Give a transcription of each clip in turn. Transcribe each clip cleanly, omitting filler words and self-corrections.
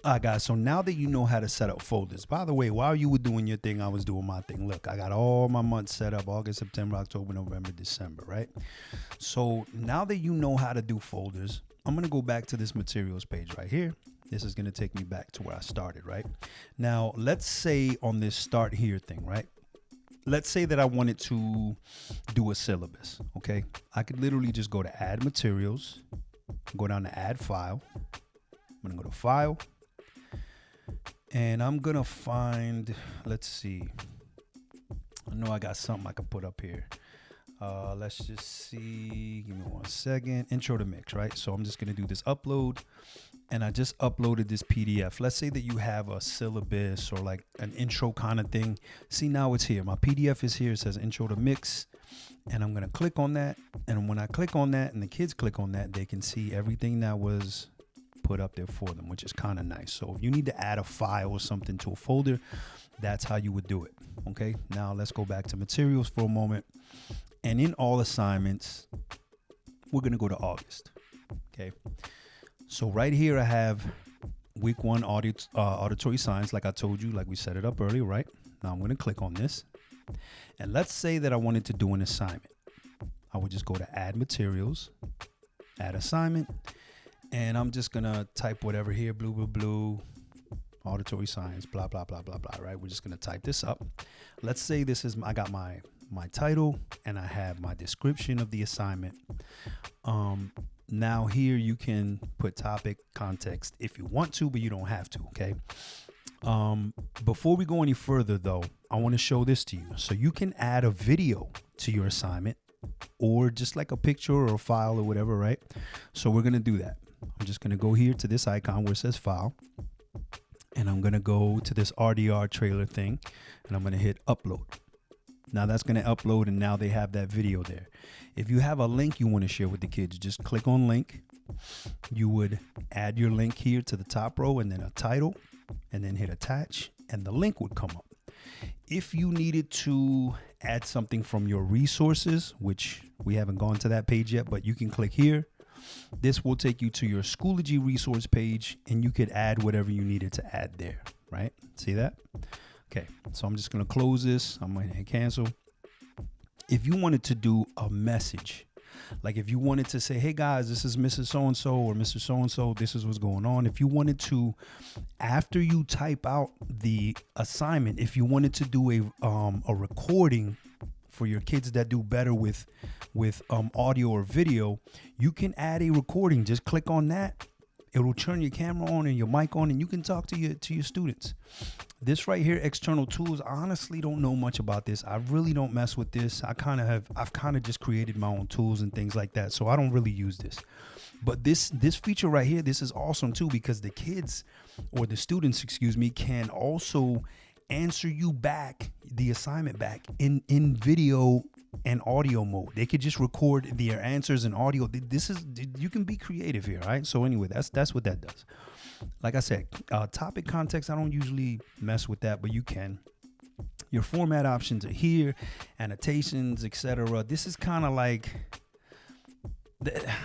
All right, guys. So now that you know how to set up folders, by the way, while you were doing your thing, I was doing my thing. Look, I got all my months set up: August, September, October, November, December, right? So now that you know how to do folders, I'm going to go back to this materials page right here. This is going to take me back to where I started, right? Now, let's say on this start here thing, right? Let's say that I wanted to do a syllabus, okay? I could literally just go to add materials, go down to add file. I'm going to go to file. And I'm going to find, let's see. I know I got something I can put up here. Let's just see. Give me 1 second. Intro to mix, right? So I'm just going to do this upload. And I just uploaded this PDF. Let's say that you have a syllabus or like an intro kind of thing. See, now it's here. My PDF is here. It says intro to mix. And I'm going to click on that. And when I click on that and the kids click on that, they can see everything that was put up there for them, which is kind of nice. So if you need to add a file or something to a folder, that's how you would do it. Okay, now let's go back to materials for a moment. And in all assignments, we're going to go to August. Okay, so right here I have week 1 auditory science, like I told you, like we set it up earlier, right? Now I'm going to click on this. And let's say that I wanted to do an assignment. I would just go to add materials, add assignment. And I'm just going to type whatever here, blue, auditory science, blah, blah, blah, blah, blah, right? We're just going to type this up. Let's say this is, I got my title and I have my description of the assignment. Now here you can put topic, context if you want to, but you don't have to, okay? Before we go any further though, I want to show this to you. So you can add a video to your assignment or just like a picture or a file or whatever, right? So we're going to do that. I'm just going to go here to this icon where it says file, and I'm going to go to this RDR trailer thing, and I'm going to hit upload. Now that's going to upload, and now they have that video there. If you have a link you want to share with the kids, just click on link. You would add your link here to the top row and then a title, and then hit attach, and the link would come up. If you needed to add something from your resources, which we haven't gone to that page yet, but you can click here. This will take you to your Schoology resource page, and you could add whatever you needed to add there, right? See that? Okay, so I'm just going to close this. I'm going to hit cancel. If you wanted to do a message, like if you wanted to say, hey guys, this is Mrs. So-and-so or Mr. So-and-so, this is what's going on. If you wanted to, after you type out the assignment, if you wanted to do a recording for your kids that do better with audio or video, you can add a recording. Just click on that. It will turn your camera on and your mic on, and you can talk to your students. This right here, external tools, I honestly don't know much about this. I really don't mess with this. I've kind of just created my own tools and things like that, so I don't really use this. But this feature right here, this is awesome too, because the kids or the students, excuse me, can also answer you back, the assignment back in video and audio mode. They could just record their answers in audio. This is, you can be creative here, right? So anyway, that's what that does. Like I said, topic, context, I don't usually mess with that, but you can. Your format options are here, annotations, etc. This is kind of like,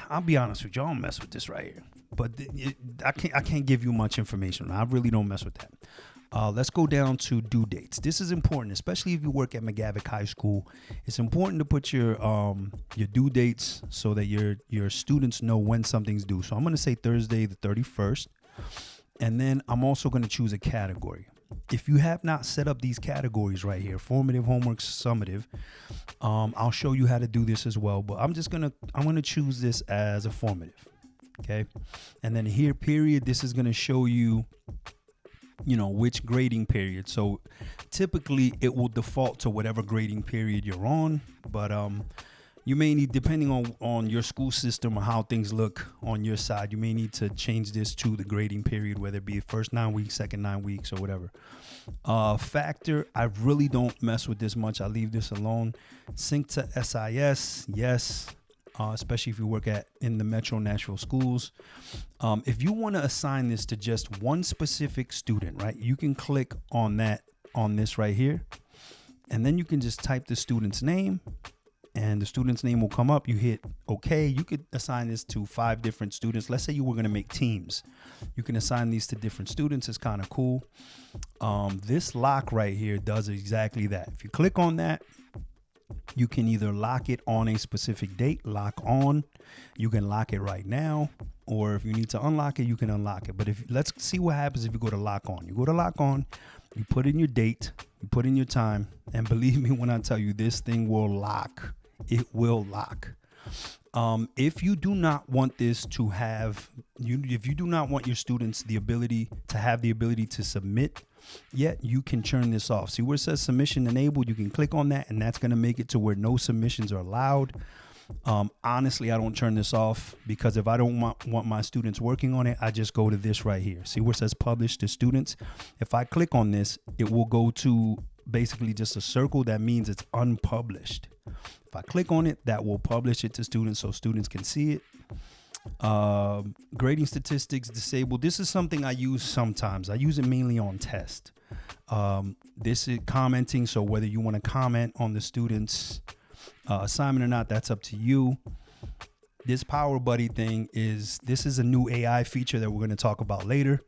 I'll be honest with you, I don't mess with this right here, but I can't give you much information. I really don't mess with that. Let's go down to due dates. This is important, especially if you work at McGavock High School. It's important to put your due dates so that your students know when something's due. So I'm going to say Thursday the 31st, and then I'm also going to choose a category. If you have not set up these categories right here, formative, homework, summative, I'll show you how to do this as well. But I'm going to choose this as a formative, okay? And then here, period, this is going to show you which grading period. So typically it will default to whatever grading period you're on, but you may need, depending on your school system or how things look on your side, you may need to change this to the grading period, whether it be first 9 weeks, second 9 weeks, or whatever. Factor, I really don't mess with this much. I leave this alone. Sync to SIS, yes. Especially if you work in the Metro Nashville schools. If you want to assign this to just one specific student, right, you can click on this right here, and then you can just type the student's name, and the student's name will come up. You hit OK. You could assign this to 5 different students. Let's say you were going to make teams. You can assign these to different students. It's kind of cool. This lock right here does exactly that. If you click on that, you can either lock it on a specific date, lock on. You can lock it right now, or if you need to unlock it, you can unlock it. But let's see what happens if you go to lock on. You go to lock on, you put in your date, you put in your time, and believe me when I tell you, this thing will lock. It will lock. If you do not want this to have, if you do not want your students the ability to submit yet, you can turn this off. See where it says submission enabled? You can click on that, and that's going to make it to where no submissions are allowed. Honestly, I don't turn this off because if I don't want my students working on it, I just go to this right here. See where it says publish to students? If I click on this, it will go to basically just a circle. That means it's unpublished. If I click on it, that will publish it to students so students can see it. Grading statistics disabled. This is something I use sometimes. I use it mainly on test. This is commenting. So whether you want to comment on the student's assignment or not, that's up to you. This Power Buddy thing is a new AI feature that we're going to talk about later.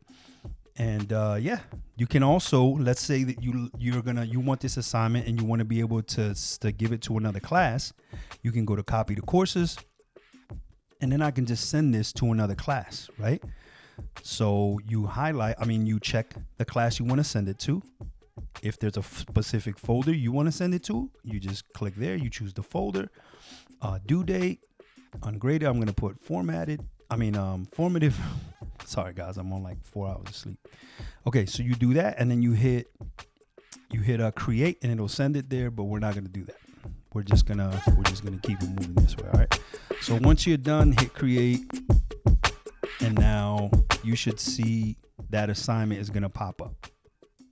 And yeah, you can also, let's say that you want this assignment and you want to be able to give it to another class. You can go to copy the courses, and then I can just send this to another class, right? So you you check the class you want to send it to. If there's a specific folder you want to send it to, you just click there, you choose the folder, due date, ungraded. I'm going to put formative. Sorry guys, I'm on like 4 hours of sleep. Okay, so you do that, and then you hit create, and it'll send it there, but we're not going to do that. We're just gonna keep it moving this way. All right. So once you're done, hit create, and now you should see that assignment is gonna pop up.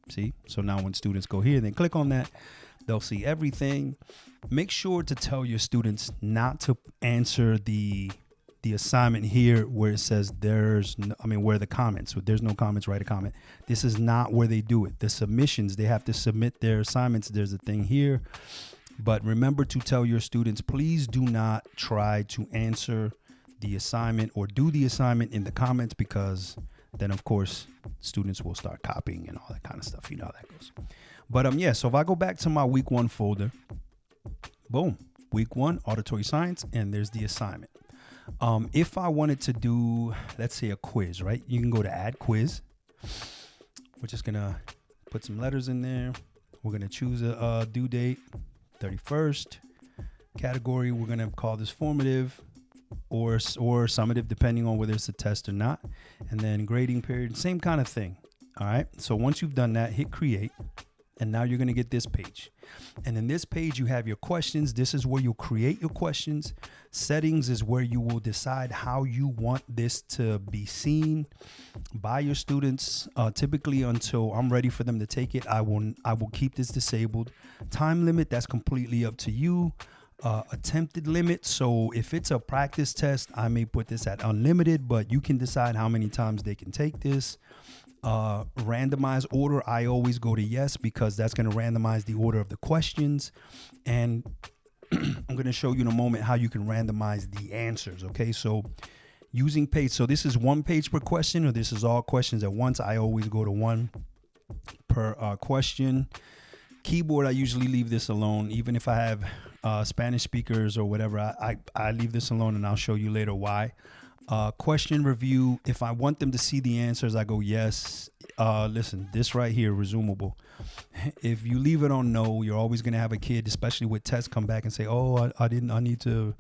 See? So now when students go here and they click on that, they'll see everything. Make sure to tell your students not to answer the assignment here where it says where the comments. So there's no comments, write a comment. This is not where they do it. The submissions, they have to submit their assignments. There's a thing here. But remember to tell your students, please do not try to answer the assignment or do the assignment in the comments, because then of course students will start copying and all that kind of stuff. You know how that goes. But yeah, so if I go back to my week 1 folder, boom, week 1, auditory science, and there's the assignment. If I wanted to do, let's say, a quiz, right? You can go to add quiz. We're just gonna put some letters in there. We're gonna choose a due date, 31st. Category, we're gonna call this formative or summative, depending on whether it's a test or not. And then grading period, same kind of thing. All right. So once you've done that, hit create. And now you're going to get this page. And in this page, you have your questions. This is where you'll create your questions. Settings is where you will decide how you want this to be seen by your students. Typically, until I'm ready for them to take it, I will keep this disabled. Time limit, that's completely up to you. Attempted limit. So if it's a practice test, I may put this at unlimited, but you can decide how many times they can take this. Randomized order, I always go to yes, because that's going to randomize the order of the questions. And I'm going to show you in a moment how you can randomize the answers. Okay, so using page, so this is 1 page per question, or this is all questions at once. I always go to 1 per question. Keyboard, I usually leave this alone, even if I have Spanish speakers or whatever. I leave this alone, and I'll show you later why. Question review, if I want them to see the answers, I go yes. Listen, this right here, resumable. If you leave it on no, you're always going to have a kid, especially with tests, come back and say, oh, I need to,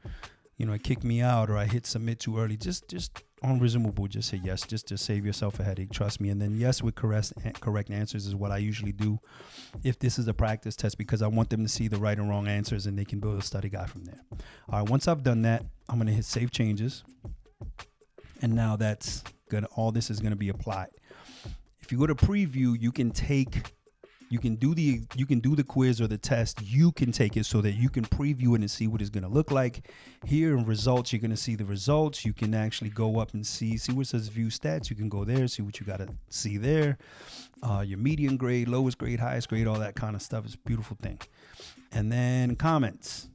it kicked me out, or I hit submit too early. Just on resumable, just say yes, just to save yourself a headache, trust me. And then yes with correct answers is what I usually do if this is a practice test, because I want them to see the right and wrong answers, and they can build a study guide from there. All right, once I've done that, I'm going to hit save changes. And now that's good. All this is going to be applied. If you go to preview, you can do the quiz or the test. You can take it so that you can preview it and see what it's going to look like. Here in results, you're going to see the results. You can actually go up and see where it says view stats. You can go there, see what you got to see there. Your median grade, lowest grade, highest grade, all that kind of stuff. It's a beautiful thing. And then comments.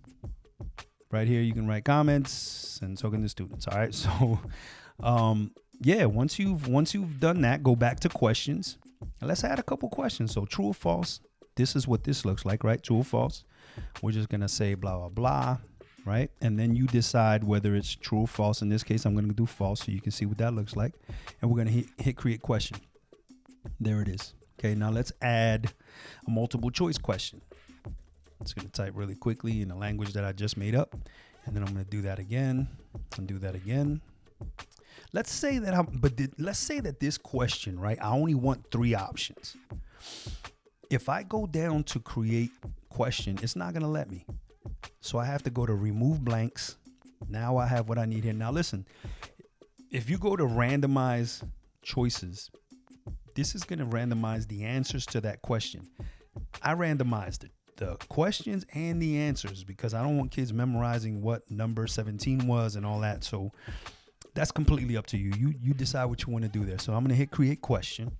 Right here, you can write comments, and so can the students. All right. So, yeah, once you've done that, go back to questions. And let's add a couple questions. So true or false. This is what this looks like, right? True or false. We're just going to say blah, blah, blah, right? And then you decide whether it's true or false. In this case, I'm going to do false so you can see what that looks like. And we're going to hit create question. There it is. Okay, now let's add a multiple choice question. It's going to type really quickly in the language that I just made up. And then I'm going to do that again and do that again. Let's say that let's say that this question, right? I only want 3 options. If I go down to create question, it's not going to let me. So I have to go to remove blanks. Now I have what I need here. Now listen, if you go to randomize choices, this is going to randomize the answers to that question. I randomized the questions and the answers because I don't want kids memorizing what number 17 was and all that. So that's completely up to you. You decide what you want to do there. So I'm going to hit create question.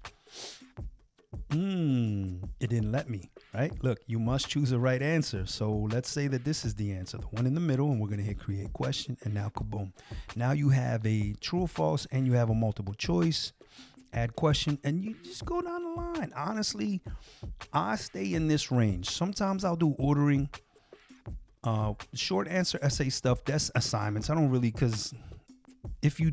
It didn't let me, right? Look, you must choose the right answer. So let's say that this is the answer, the one in the middle, and we're going to hit create question. And now kaboom. Now you have a true or false and you have a multiple choice. Add question, and you just go down the line. Honestly, I stay in this range. Sometimes I'll do ordering, short answer essay stuff. That's assignments. I don't really, because if you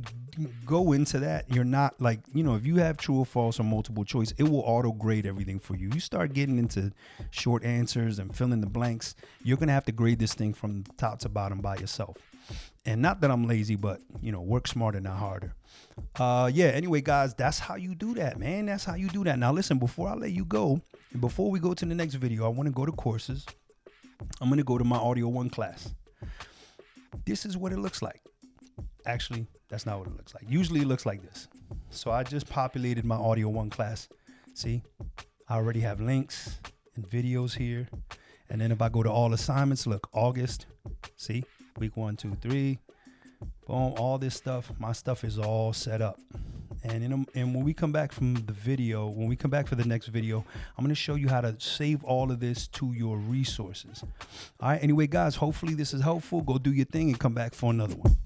go into that, you're not like, if you have true or false or multiple choice, it will auto grade everything for you. You start getting into short answers and fill in the blanks, you're going to have to grade this thing from top to bottom by yourself. And not that I'm lazy, but, work smarter, not harder. Anyway, guys, that's how you do that, man. That's how you do that. Now, listen, before I let you go, and before we go to the next video, I want to go to courses. I'm going to go to my Audio 1 class. This is what it looks like. Actually, that's not what it looks like. Usually it looks like this. So I just populated my Audio 1 class. See, I already have links and videos here. And then if I go to all assignments, look, August, see, week 1, 2, 3, boom, all this stuff. My stuff is all set up. And when we come back from the video, when we come back for the next video, I'm going to show you how to save all of this to your resources. All right. Anyway, guys, hopefully this is helpful. Go do your thing and come back for another one.